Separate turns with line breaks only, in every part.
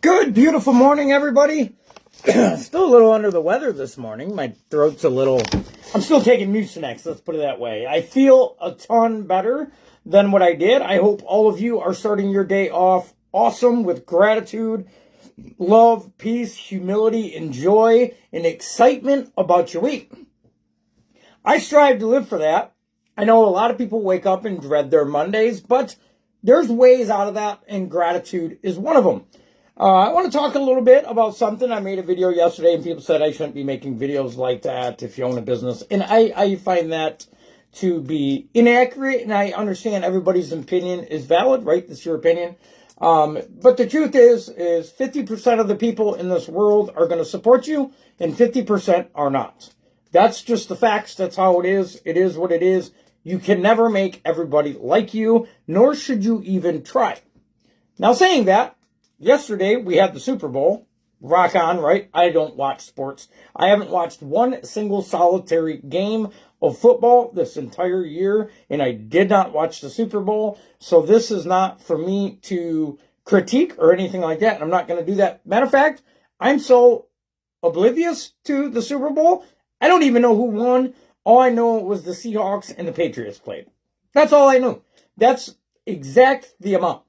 Good, beautiful morning, everybody. Still a little under the weather this morning. My throat's a little... I'm still taking Mucinex, let's put it that way. I feel a ton better than what I did. I hope all of you are starting your day off awesome with gratitude, love, peace, humility, and joy, and excitement about your week. I strive to live for that. I know a lot of people wake up and dread their Mondays, but there's ways out of that, and gratitude is one of them. I want to talk a little bit about something. I made a video yesterday, and people said I shouldn't be making videos like that if you own a business. And I find that to be inaccurate, and I understand everybody's opinion is valid, right? It's your opinion. But the truth is 50% of the people in this world are going to support you, and 50% are not. That's just the facts. That's how it is. It is what it is. You can never make everybody like you, nor should you even try. Now, saying that, yesterday, we had the Super Bowl. Rock on, right? I don't watch sports. I haven't watched one single solitary game of football this entire year, and I did not watch the Super Bowl. So this is not for me to critique or anything like that. I'm not going to do that. Matter of fact, I'm so oblivious to the Super Bowl, I don't even know who won. All I know was the Seahawks and the Patriots played. That's all I knew. That's exact the amount.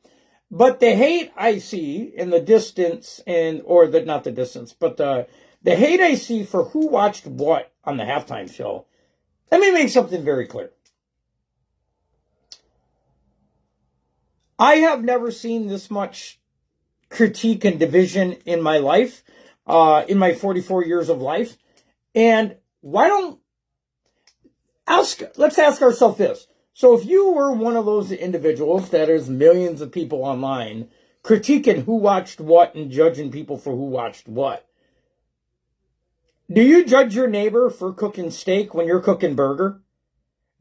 But the hate I see in the distance, not the distance, but the hate I see for who watched what on the halftime show, let me make something very clear. I have never seen this much critique and division in my life, in my 44 years of life. And let's ask ourselves this. So if you were one of those individuals that is millions of people online critiquing who watched what and judging people for who watched what, do you judge your neighbor for cooking steak when you're cooking burger?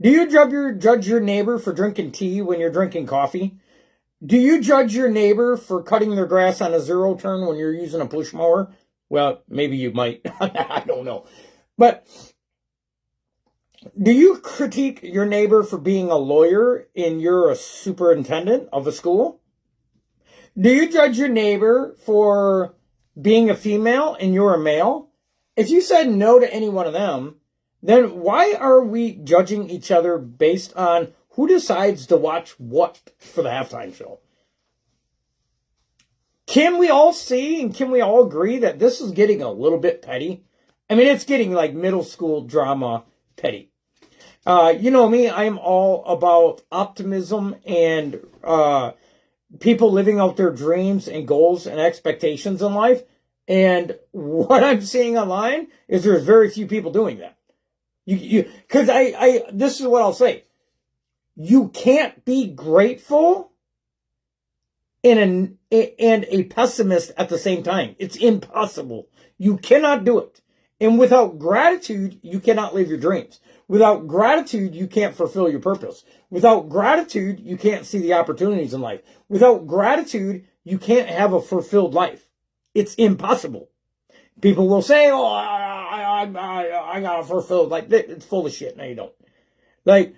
Do you judge your neighbor for drinking tea when you're drinking coffee? Do you judge your neighbor for cutting their grass on a zero turn when you're using a push mower? Well, maybe you might. I don't know. But do you critique your neighbor for being a lawyer and you're a superintendent of a school? Do you judge your neighbor for being a female and you're a male? If you said no to any one of them, then why are we judging each other based on who decides to watch what for the halftime show? Can we all see and can we all agree that this is getting a little bit petty? I mean, it's getting like middle school drama petty. You know me, I'm all about optimism and people living out their dreams and goals and expectations in life. And what I'm seeing online is there's very few people doing that. Because this is what I'll say. You can't be grateful and a pessimist at the same time. It's impossible. You cannot do it. And without gratitude, you cannot live your dreams. Without gratitude, you can't fulfill your purpose. Without gratitude, you can't see the opportunities in life. Without gratitude, you can't have a fulfilled life. It's impossible. People will say, oh, I got a fulfilled life. It's full of shit. No, you don't. Like,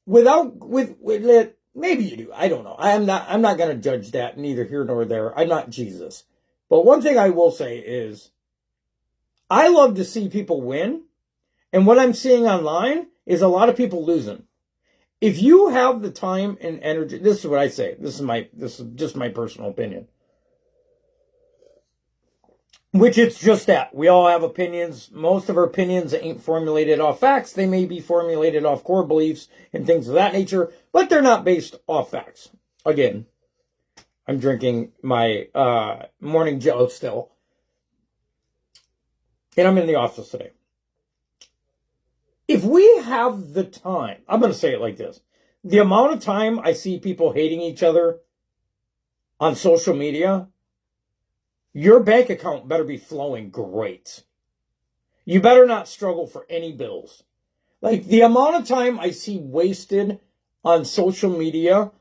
maybe you do. I don't know. I'm not going to judge that, neither here nor there. I'm not Jesus. But one thing I will say is, I love to see people win. And what I'm seeing online is a lot of people losing. If you have the time and energy, this is what I say. This is just my personal opinion. Which it's just that. We all have opinions. Most of our opinions ain't formulated off facts. They may be formulated off core beliefs and things of that nature, but they're not based off facts. Again, I'm drinking my morning Jello still. And I'm in the office today. If we have the time, I'm going to say it like this. The amount of time I see people hating each other on social media, your bank account better be flowing great. You better not struggle for any bills. Like the amount of time I see wasted on social media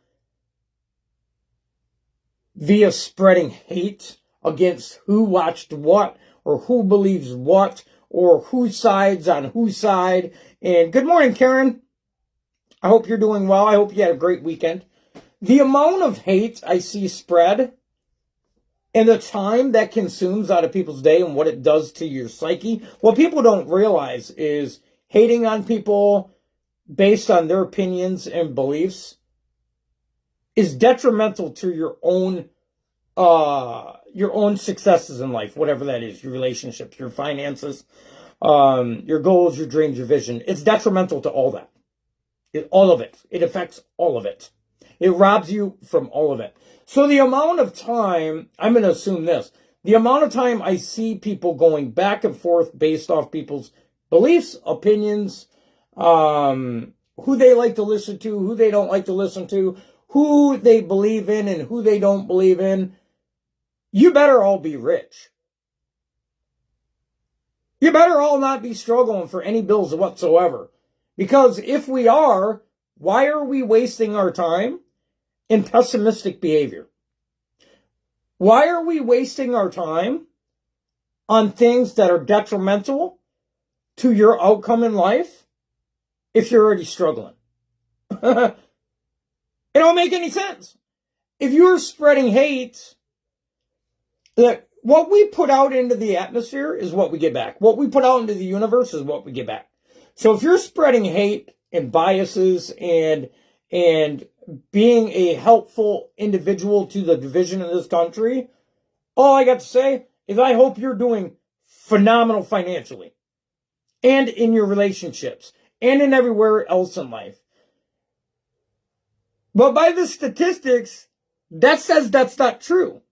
via spreading hate against who watched what or who believes what or who sides on whose side. And good morning, Karen. I hope you're doing well. I hope you had a great weekend. The amount of hate I see spread and the time that consumes out of people's day and what it does to your psyche. What people don't realize is hating on people based on their opinions and beliefs is detrimental to your own successes in life, whatever that is, your relationships, your finances, your goals, your dreams, your vision. It's detrimental to all that. All of it. It affects all of it. It robs you from all of it. So the amount of time, I'm going to assume this, the amount of time I see people going back and forth based off people's beliefs, opinions, who they like to listen to, who they don't like to listen to, who they believe in and who they don't believe in, you better all be rich. You better all not be struggling for any bills whatsoever. Because if we are, why are we wasting our time in pessimistic behavior? Why are we wasting our time on things that are detrimental to your outcome in life if you're already struggling? It don't make any sense. If you're spreading hate, look, what we put out into the atmosphere is what we get back. What we put out into the universe is what we get back. So if you're spreading hate and biases and being a helpful individual to the division in this country, all I got to say is I hope you're doing phenomenal financially and in your relationships and in everywhere else in life. But by the statistics, that says that's not true.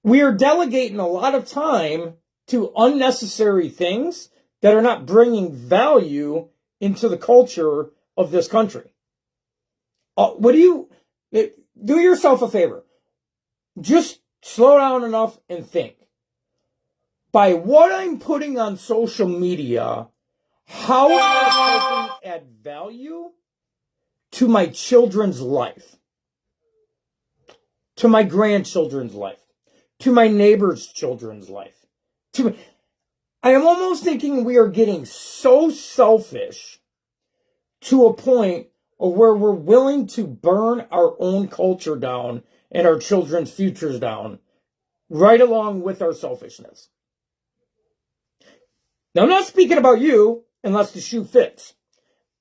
We are delegating a lot of time to unnecessary things that are not bringing value into the culture of this country. Do yourself a favor. Just slow down enough and think. By what I'm putting on social media, how am I helping add value to my children's life, to my grandchildren's life, to my neighbor's children's life? I am almost thinking we are getting so selfish to a point where we're willing to burn our own culture down and our children's futures down right along with our selfishness. Now, I'm not speaking about you unless the shoe fits.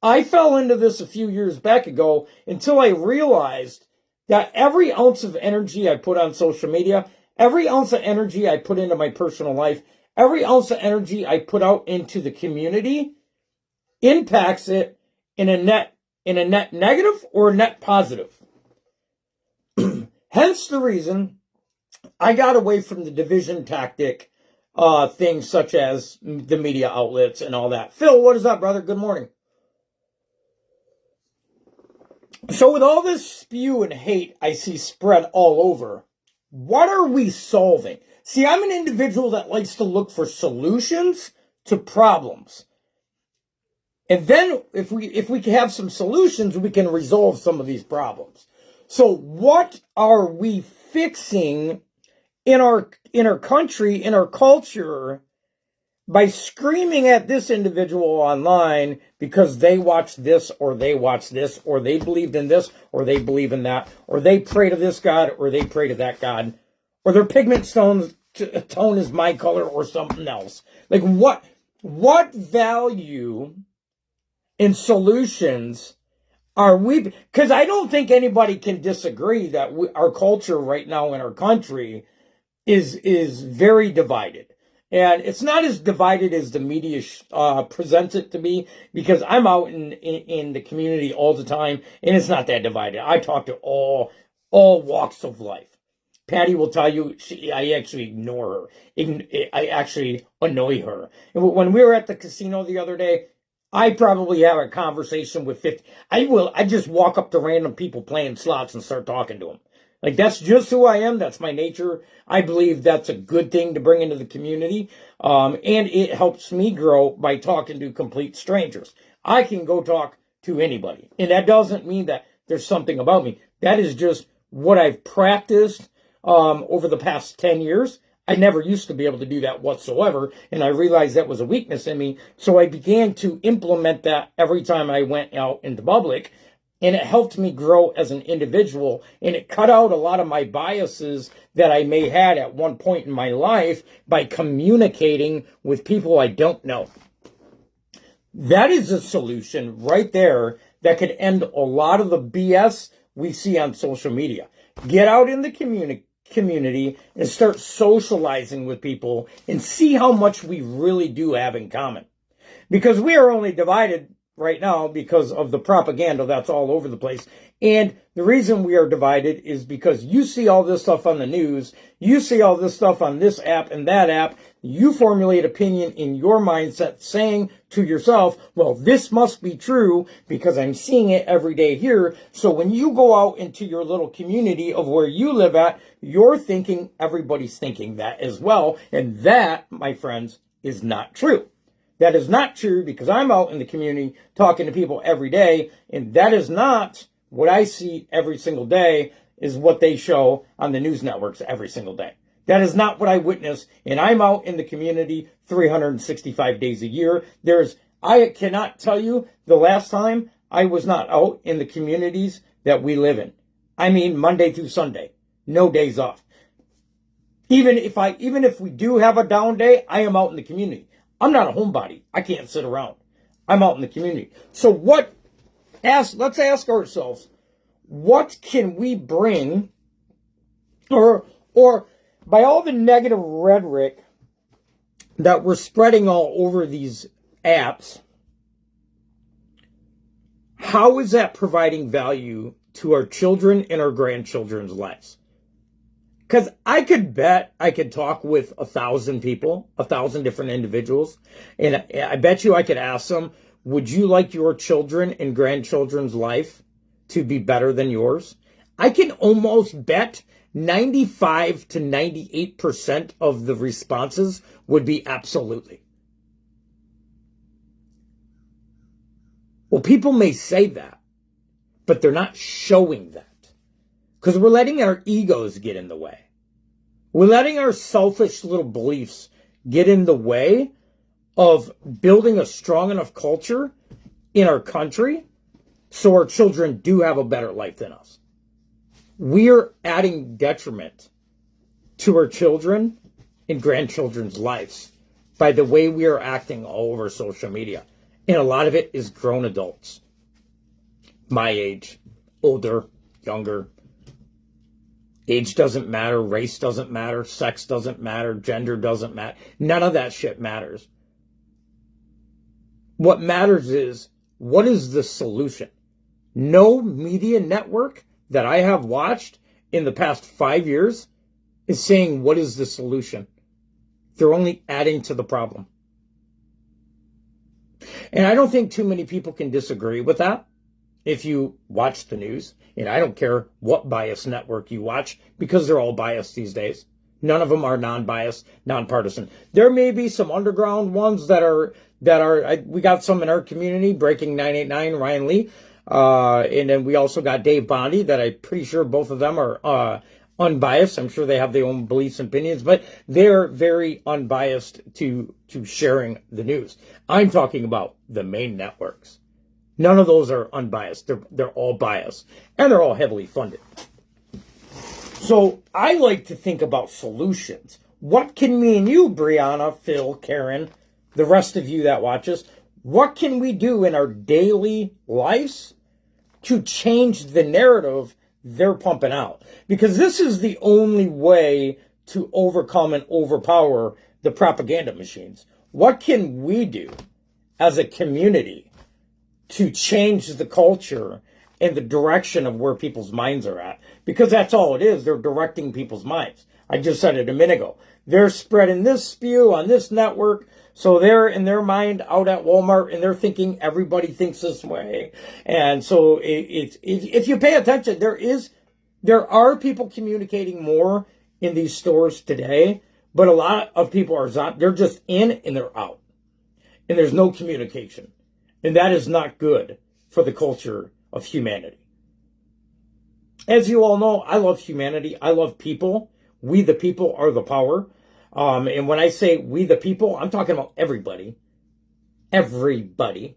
I fell into this a few years back ago until I realized that every ounce of energy I put on social media, every ounce of energy I put into my personal life, every ounce of energy I put out into the community impacts it in a net negative or a net positive. Hence the reason I got away from the division tactic, things such as the media outlets and all that. Phil, what is up, brother? Good morning. So with all this spew and hate I see spread all over, what are we solving? See, I'm an individual that likes to look for solutions to problems. And then if we can have some solutions, we can resolve some of these problems. So what are we fixing in our country, in our culture, by screaming at this individual online because they watch this or they watch this or they believed in this or they believe in that or they pray to this God or they pray to that God or their pigment tone is my color or something else? Like what value and solutions are we? Because I don't think anybody can disagree that our culture right now in our country is very divided. And it's not as divided as the media presents it to be, because I'm out in the community all the time, and it's not that divided. I talk to all walks of life. Patty will tell you I actually ignore her. I actually annoy her. And when we were at the casino the other day, I probably have a conversation with 50. I just walk up to random people playing slots and start talking to them. Like, that's just who I am. That's my nature. I believe that's a good thing to bring into the community. And it helps me grow by talking to complete strangers. I can go talk to anybody. And that doesn't mean that there's something about me. That is just what I've practiced over the past 10 years. I never used to be able to do that whatsoever. And I realized that was a weakness in me. So I began to implement that every time I went out into public. And it helped me grow as an individual, and it cut out a lot of my biases that I may had at one point in my life by communicating with people I don't know. That is a solution right there that could end a lot of the BS we see on social media. Get out in the community and start socializing with people and see how much we really do have in common. Because we are only divided right now because of the propaganda that's all over the place. And the reason we are divided is because you see all this stuff on the news, you see all this stuff on this app and that app, you formulate opinion in your mindset saying to yourself, well, this must be true because I'm seeing it every day here. So when you go out into your little community of where you live at, you're thinking everybody's thinking that as well. And that, my friends, is not true. That is not true because I'm out in the community talking to people every day, and that is not what I see every single day is what they show on the news networks every single day. That is not what I witness, and I'm out in the community 365 days a year. I cannot tell you the last time I was not out in the communities that we live in. I mean Monday through Sunday, no days off. Even if we do have a down day, I am out in the community. I'm not a homebody. I can't sit around. I'm out in the community. So let's ask ourselves, what can we bring, or by all the negative rhetoric that we're spreading all over these apps, how is that providing value to our children and our grandchildren's lives? Because I could bet I could talk with 1,000 people, 1,000 different individuals, and I bet you I could ask them, would you like your children and grandchildren's life to be better than yours? I can almost bet 95 to 98% of the responses would be absolutely. Well, people may say that, but they're not showing that. Because we're letting our egos get in the way. We're letting our selfish little beliefs get in the way of building a strong enough culture in our country so our children do have a better life than us. We're adding detriment to our children and grandchildren's lives by the way we are acting all over social media. And a lot of it is grown adults. My age, older, younger. Age doesn't matter, race doesn't matter, sex doesn't matter, gender doesn't matter. None of that shit matters. What matters is, what is the solution? No media network that I have watched in the past 5 years is saying, what is the solution? They're only adding to the problem. And I don't think too many people can disagree with that. If you watch the news, and I don't care what bias network you watch, because they're all biased these days. None of them are non-biased, nonpartisan. There may be some underground ones that are, we got some in our community, Breaking 989, Ryan Lee. And then we also got Dave Bondi, that I'm pretty sure both of them are unbiased. I'm sure they have their own beliefs and opinions, but they're very unbiased to sharing the news. I'm talking about the main networks. None of those are unbiased. They're all biased, and they're all heavily funded. So I like to think about solutions. What can me and you, Brianna, Phil, Karen, the rest of you that watch us, what can we do in our daily lives to change the narrative they're pumping out? Because this is the only way to overcome and overpower the propaganda machines. What can we do as a community to change the culture and the direction of where people's minds are at? Because that's all it is. They're directing people's minds. I just said it a minute ago. They're spreading this spew on this network. So they're in their mind out at Walmart and they're thinking everybody thinks this way. And so if you pay attention, there are people communicating more in these stores today, but a lot of people they're just in and they're out. And there's no communication. And that is not good for the culture of humanity. As you all know, I love humanity. I love people. We the people are the power. And when I say we the people, I'm talking about everybody. Everybody.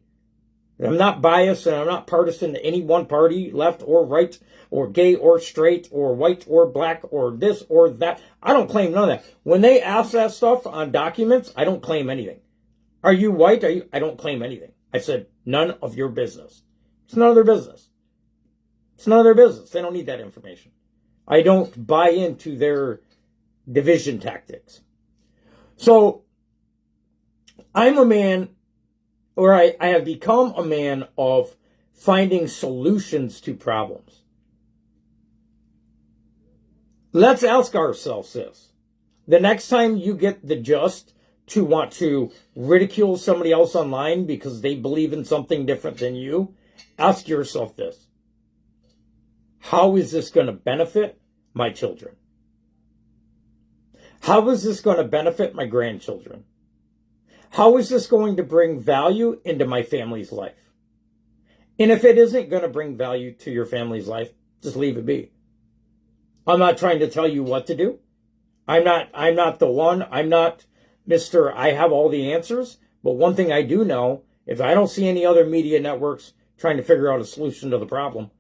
I'm not biased and I'm not partisan to any one party, left or right, or gay or straight, or white or black, or this or that. I don't claim none of that. When they ask that stuff on documents, I don't claim anything. Are you white? I don't claim anything. I said, none of your business. It's none of their business. It's none of their business. They don't need that information. I don't buy into their division tactics. So I'm a man, or I have become a man of finding solutions to problems. Let's ask ourselves this. The next time you get the just to want to ridicule somebody else online because they believe in something different than you, ask yourself this. How is this going to benefit my children? How is this going to benefit my grandchildren? How is this going to bring value into my family's life? And if it isn't going to bring value to your family's life, just leave it be. I'm not trying to tell you what to do. I'm not the one. I'm not Mr. I have all the answers. But one thing I do know is I don't see any other media networks trying to figure out a solution to the problem.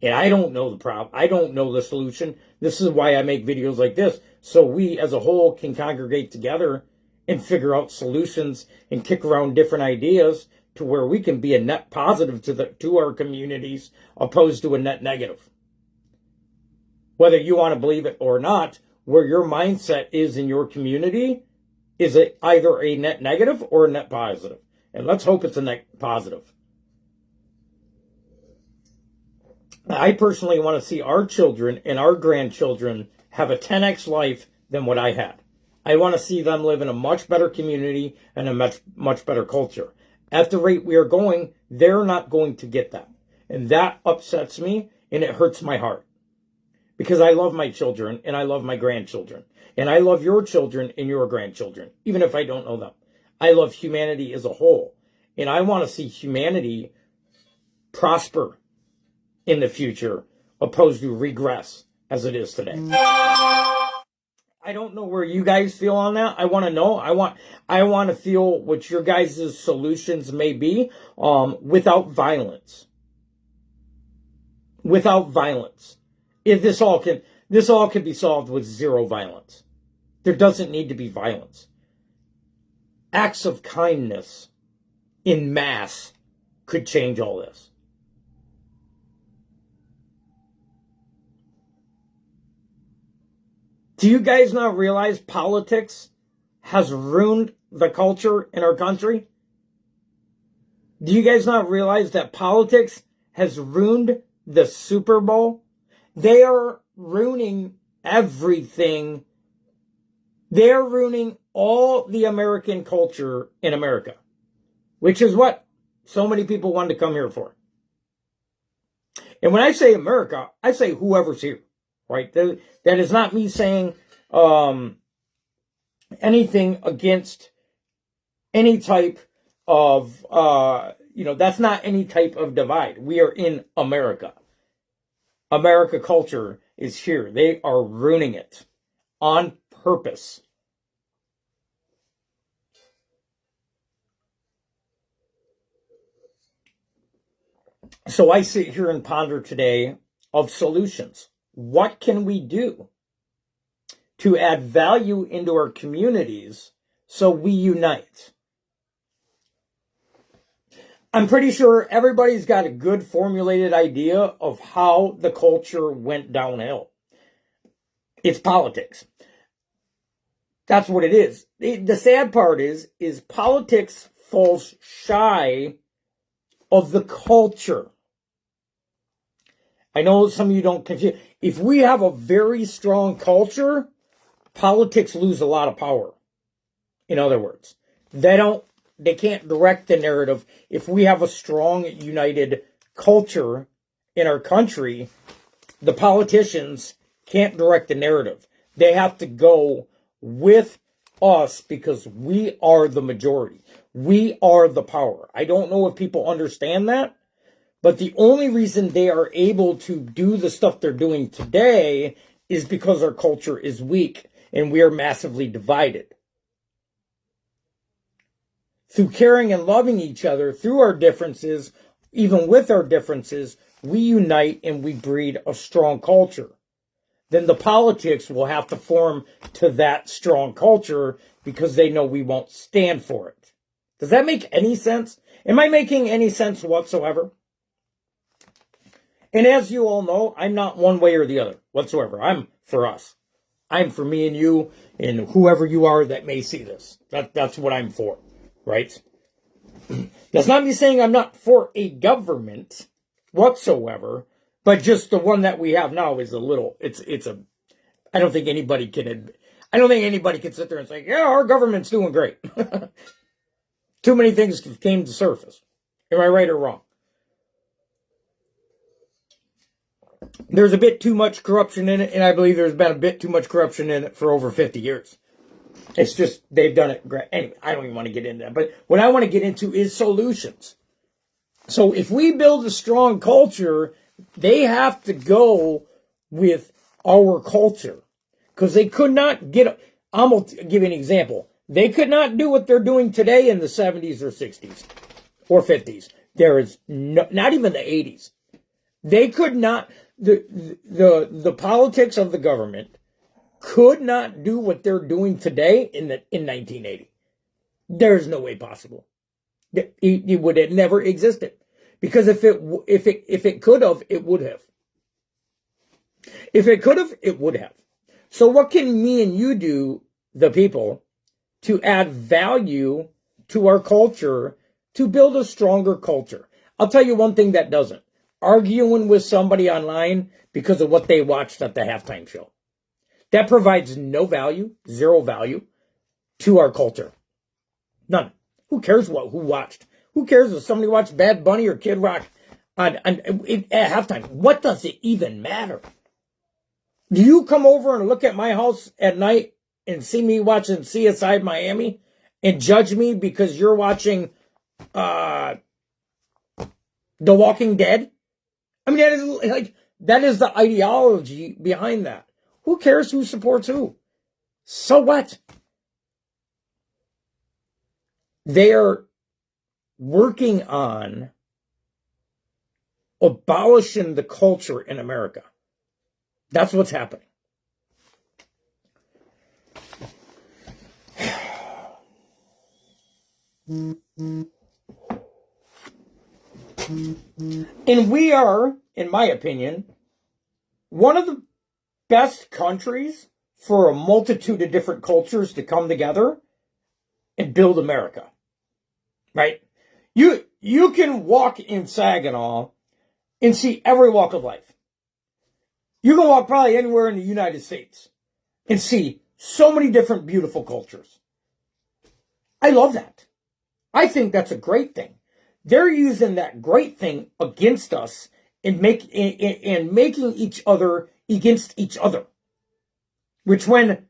And I don't know the problem. I don't know the solution. This is why I make videos like this, so we as a whole can congregate together and figure out solutions and kick around different ideas to where we can be a net positive to our communities opposed to a net negative. Whether you want to believe it or not, where your mindset is in your community, is it either a net negative or a net positive? And let's hope it's a net positive. I personally want to see our children and our grandchildren have a 10x life than what I had. I want to see them live in a much better community and a much better culture. At the rate we are going, they're not going to get that. And that upsets me and it hurts my heart. Because I love my children and I love my grandchildren. And I love your children and your grandchildren, even if I don't know them. I love humanity as a whole. And I want to see humanity prosper in the future, opposed to regress as it is today. I don't know where you guys feel on that. I want to know. I want to feel what your guys' solutions may be, without violence. Without violence. If this all can be solved with zero violence. There doesn't need to be violence. Acts of kindness in mass could change all this. Do you guys not realize politics has ruined the culture in our country? Do you guys not realize that politics has ruined the Super Bowl? They are ruining everything. They're ruining all the American culture in America, which is what so many people wanted to come here for. And when I say America, I say whoever's here. Right? That is not me saying anything against any type of, that's not any type of divide. We are in America. America culture is here. They are ruining it on purpose. So I sit here and ponder today of solutions. What can we do to add value into our communities so we unite? I'm pretty sure everybody's got a good formulated idea of how the culture went downhill. It's politics. That's what it is. The sad part is politics falls shy of the culture. I know some of you don't confuse. If we have a very strong culture, politics lose a lot of power. In other words, they can't direct the narrative. If we have a strong, united culture in our country, the politicians can't direct the narrative. They have to go with us because we are the majority. We are the power. I don't know if people understand that. But the only reason they are able to do the stuff they're doing today is because our culture is weak and we are massively divided. through caring and loving each other, through our differences, even with our differences, we unite and we breed a strong culture. Then the politics will have to form to that strong culture because they know we won't stand for it. Does that make any sense? Am I making any sense whatsoever? And as you all know, I'm not one way or the other whatsoever. I'm for us. I'm for me and you and whoever you are that may see this. That's what I'm for, right? That's not me saying I'm not for a government whatsoever, but just the one that we have now is I don't think anybody can sit there and say, yeah, our government's doing great. Too many things came to surface. Am I right or wrong? There's a bit too much corruption in it, and I believe there's been a bit too much corruption in it for over 50 years. It's just, they've done it great. Anyway, I don't even want to get into that. But what I want to get into is solutions. So if we build a strong culture, they have to go with our culture. Because they could not I'm going to give you an example. They could not do what they're doing today in the 70s or 60s or 50s. There is not even the 80s. They could not, the politics of the government could not do what they're doing today in 1980. There's no way possible. It would have never existed. Because if it could have, it would have. If it could have, it would have. So what can me and you do, the people, to add value to our culture to build a stronger culture? I'll tell you one thing that doesn't. Arguing with somebody online because of what they watched at the halftime show. That provides no value, zero value to our culture. None. Who cares who watched? Who cares if somebody watched Bad Bunny or Kid Rock at halftime? What does it even matter? Do you come over and look at my house at night and see me watching CSI Miami and judge me because you're watching The Walking Dead? I mean, that is the ideology behind that. Who cares who supports who? So what? They are working on abolishing the culture in America. That's what's happening. And we are, in my opinion, one of the best countries for a multitude of different cultures to come together and build America. Right? You can walk in Saginaw and see every walk of life. You can walk probably anywhere in the United States and see so many different beautiful cultures. I love that. I think that's a great thing. They're using that great thing against us and making each other against each other. Which when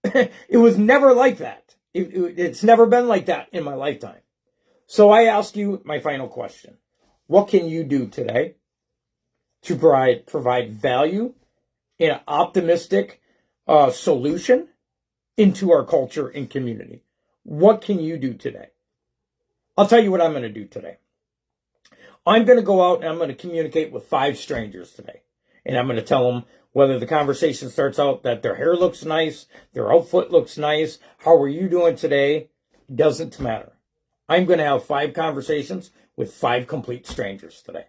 it was never like that. It's never been like that in my lifetime. So I ask you my final question. What can you do today to provide value in an optimistic solution into our culture and community? What can you do today? I'll tell you what I'm going to do today. I'm going to go out and I'm going to communicate with 5 strangers today. And I'm going to tell them whether the conversation starts out that their hair looks nice, their outfit looks nice, how are you doing today? It doesn't matter. I'm going to have 5 conversations with 5 complete strangers today.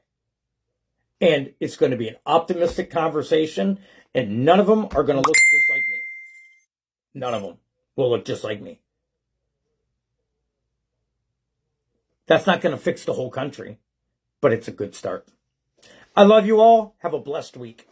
And it's going to be an optimistic conversation, and none of them are going to look just like me. None of them will look just like me. That's not going to fix the whole country, but it's a good start. I love you all. Have a blessed week.